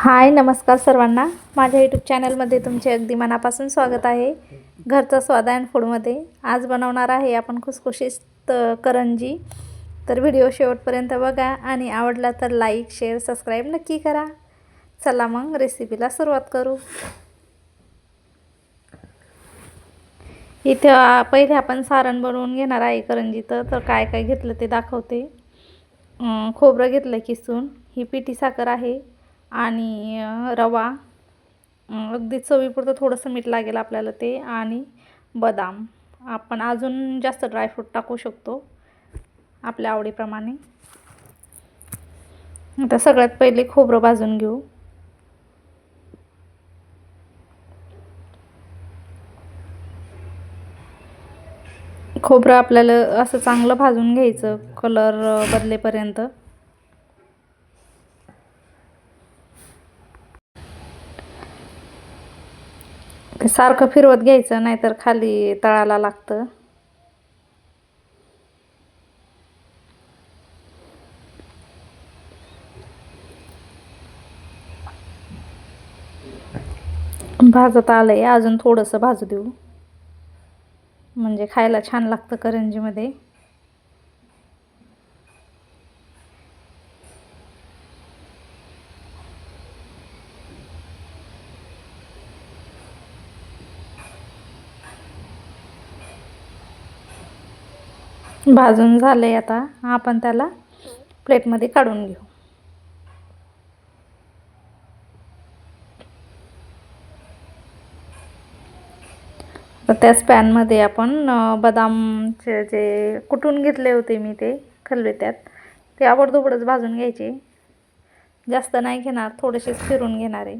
हाय नमस्कार सर्वांना, माझ्या यूट्यूब चॅनलमध्ये तुमचे अगदी मनापासून स्वागत आहे. घरचा स्वाद अँड फूडमध्ये आज बनवणार आहे आपण खुसखुशीत करंजी. तर व्हिडिओ शेवटपर्यंत बघा आणि आवडला तर लाईक शेअर सबस्क्राईब नक्की करा. चला मग रेसिपीला सुरुवात करू. इथे पहिले आपण सारण बनवून घेणार आहे करंजीचं. तर काय काय घेतलं ते दाखवते. खोबरं घेतलं किसून, ही पिठी साखर आहे आणि रवा, अगदी चवीपुरतं थोडंसं मीठ लागेल आपल्याला ते, आणि बदाम. आपण अजून जास्त ड्रायफ्रूट टाकू शकतो आपल्या आवडीप्रमाणे. आता सगळ्यात पहिले खोबरं भाजून घेऊ. खोबरं आपल्याला असं चांगलं भाजून घ्यायचं, कलर बदलेपर्यंत. ते सारखं फिरवत घ्यायचं, नाहीतर खाली तळाला लागतं. भाजत आलंय, अजून थोडंसं भाजू देऊ, म्हणजे खायला छान लागतं करंजीमध्ये. भाजून झालंय, आता आपण त्याला प्लेटमध्ये काढून घेऊ. तर त्याच पॅनमध्ये आपण बदामचे जे कुटून घेतले होते मी, ते खलबत्त्यात, ते आवडदोबडच भाजून घ्यायचे. जास्त नाही घेणार, थोडेसेच फिरून घेणार आहे.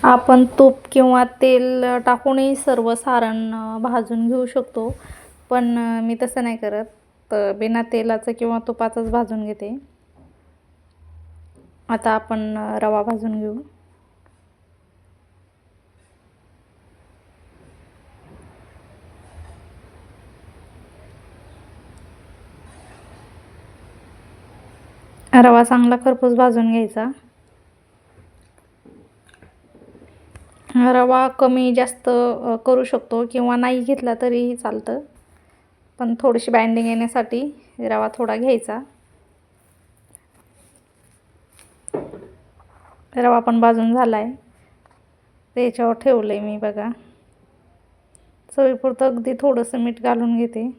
आपण तूप किंवा तेल टाकूनही सर्व सारण भाजून घेऊ शकतो, पण मी तसं नाही करत. तर बिना तेलाचं किंवा तुपाचंच भाजून घेते. आता आपण रवा भाजून घेऊ. रवा चांगला खरपूस भाजून घ्यायचा. रवा कमी जास्त करू शकतो किंवा नाही घेतला तरीही चालतं, पण थोडीशी बाइंडिंग येण्यासाठी रवा थोडा घ्यायचा. रवा पण भाजून झाला आहे, त्याच्यावर ठेवलं आहे मी. बघा, चवीपुरतं अगदी थोडंसं मीठ घालून घेते.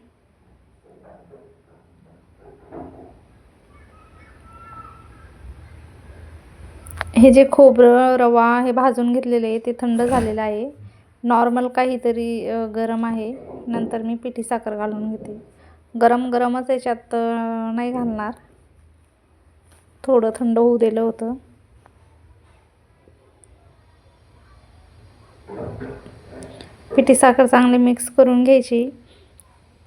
हे जे खोबरं रवा हे भाजून घेतलेले आहे ते थंड झालेलं आहे. नॉर्मल काहीतरी गरम आहे. नंतर मी पिठी साखर घालून घेते. गरम गरमच याच्यात नाही घालणार, थोडं थंड होऊ दिलं होतं. पिठी साखर चांगली मिक्स करून घ्यायची.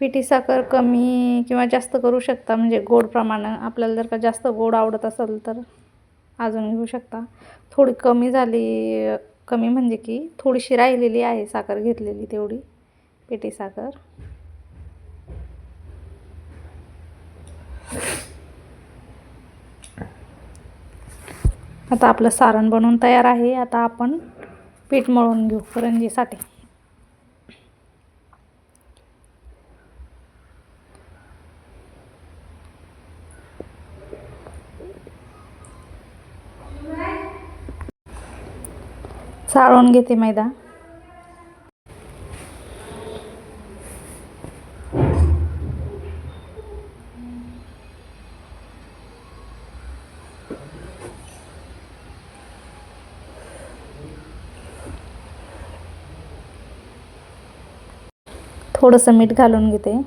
पिठी साखर कमी किंवा जास्त करू शकता, म्हणजे गोड प्रमाण. आपल्याला जर का जास्त गोड आवडत असेल तर अजून घेऊ शकता. थोडी कमी झाली, कमी म्हणजे की थोडीशी राहिलेली आहे साखर घेतलेली, तेवढी पिठी साखर. आता आपलं सारण बनवून तयार आहे. आता आपण पीठ मळून घेऊ करंजीसाठी. चाळून घेते मैदा. थोडंसं मीठ घालून घेते.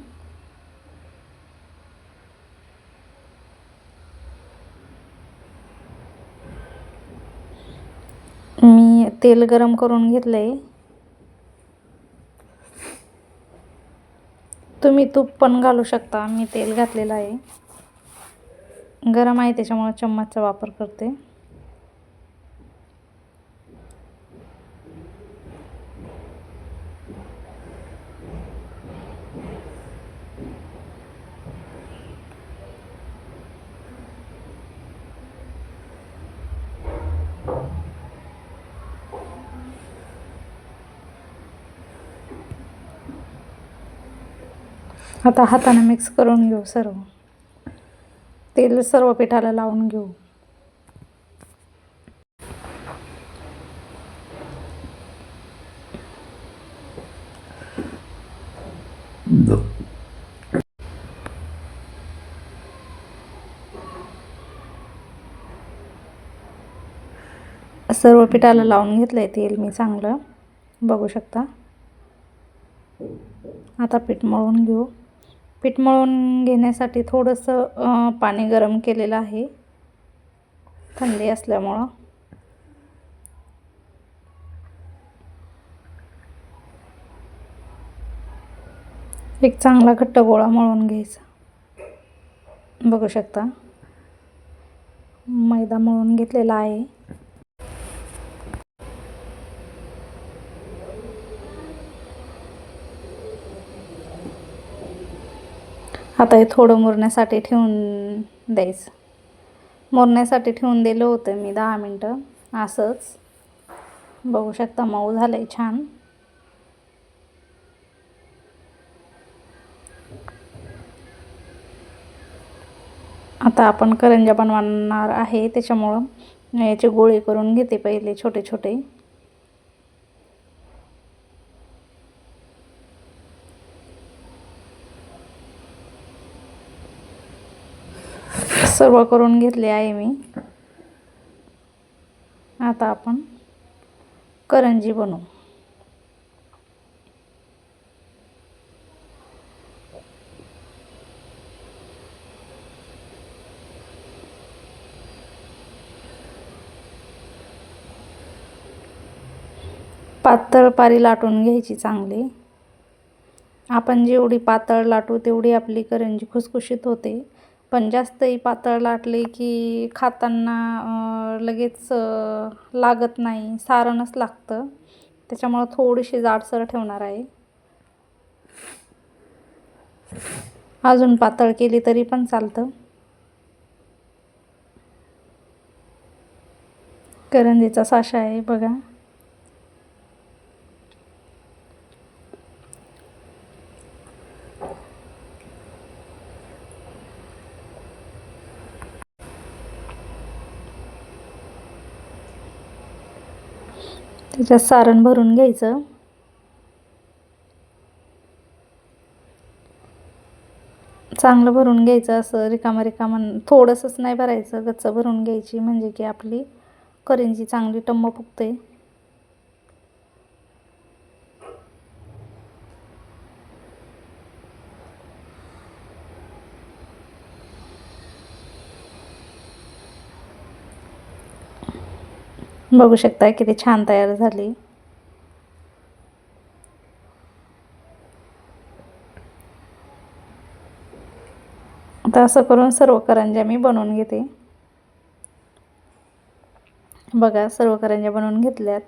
मी तेल गरम करून घेतलंय. तुम्ही तूप पण घालू शकता, मी तेल घातलेलं आहे. गरम आहे त्याच्यामुळे चम्मचचा वापर करते. आता हाताने मिक्स करून घेऊ सर्व. तेल सर्व पिठाला लावून घेऊ. सर्व पिठाला लावून घेतलंय तेल मी चांगलं, बघू शकता. आता पीठ मळून घेऊ. पीठ मळून घेण्यासाठी थोडंसं पाणी गरम केलेलं आहे, थंडी असल्यामुळं. एक चांगला घट्ट गोळा मळून घ्यायचा, बघू शकता. मैदा मळून घेतलेला आहे. आता हे थोडं मुरण्यासाठी ठेवून द्यायचं. मुरण्यासाठी ठेवून दिलं होतं मी 10 मिनटं असंच, बघू शकता. मऊ झालंय छान. आता आपण करंज्या बनवणार आहे, त्याच्यामुळं याचे गोळे करून घेते पहिले छोटे छोटे. सर्व करून घेतले आहे मी. आता आपण करंजी बनवू. पातळ पारी लाटून घ्यायची चांगली. आपण जेवढी पातळ लाटू तेवढी आपली करंजी खुसखुशीत होते. पण जास्तही पातळ लाटले की खाताना लगेच लागत नाही, सारणच लागतं. त्याच्यामुळं थोडीशी जाडसर ठेवणार आहे. अजून पातळ केली तरी पण चालतं. करंजीचा साचा आहे बघा. त्याच्यात सारण भरून घ्यायचं. चांगलं भरून घ्यायचं, असं रिकामं थोडंसंच नाही भरायचं, गच्च भरून घ्यायची, म्हणजे की आपली करंजी चांगली टम्म फुगते. बघू शकता किती छान तयार झाली. आता असं करून सर्व करंज्या मी बनवून घेते. बघा, सर्व करंज्या बनवून घेतल्यात.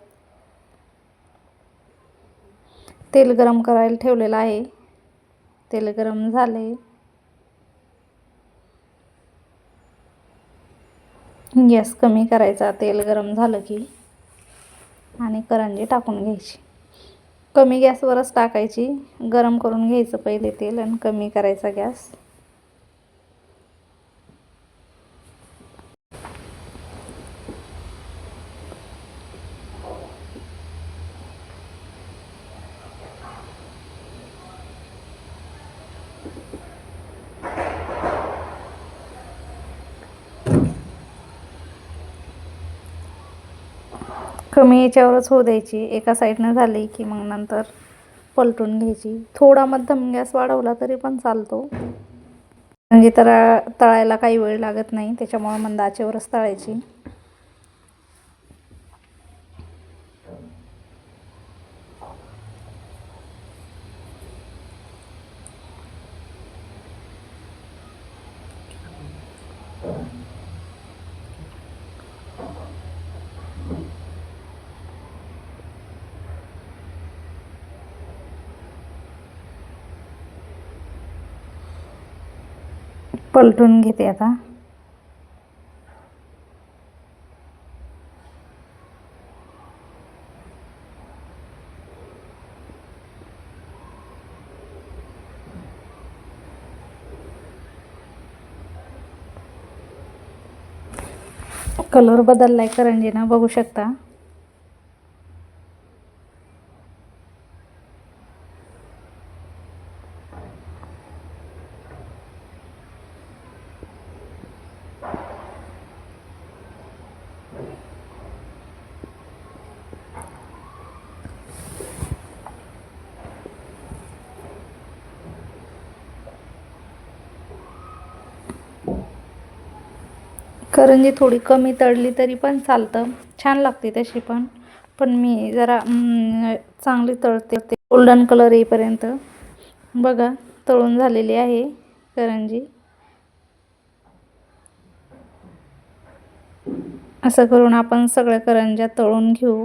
तेल गरम करायला ठेवलेलं आहे. तेल गरम झाले. गॅस कमी करायचा तेल गरम झालं की, आणि करंजी टाकून घ्यायची. कमी गॅसवरच टाकायची. गरम करून घ्यायचं पहिले तेल आणि कमी करायचा गॅस. कमी याच्यावरच होऊ द्यायची. एका साईडनं झाली की मग नंतर पलटून घ्यायची. थोडा मध्यम गॅस वाढवला तरी पण चालतो, म्हणजे तळायला काही वेळ लागत नाही. त्याच्यामुळे मंद आचेवरच तळायची. पलटून घेते आता. कलर बदललाय करंजीनं, बघू शकता. करंजी थोडी कमी तळली तरी पण चालतं, छान लागते तशी पण. पण मी जरा चांगली तळते, गोल्डन कलर येईपर्यंत. बघा, तळून झालेली आहे करंजी. असं करून आपण सगळ्या करंज्या तळून घेऊ.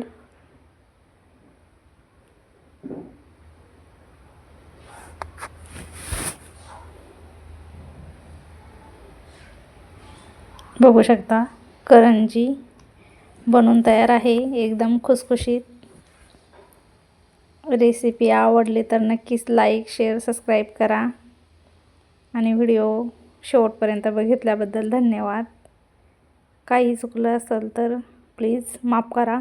बघू शकता, करंजी बनून तयार आहे, एकदम खुसखुशीत. रेसिपी आवडली तर नक्कीच लाईक, शेअर, सबस्क्राईब करा. आणि व्हिडिओ शेवटपर्यंत बघितल्याबद्दल धन्यवाद. काही चुकलं असेल तर प्लीज माफ करा.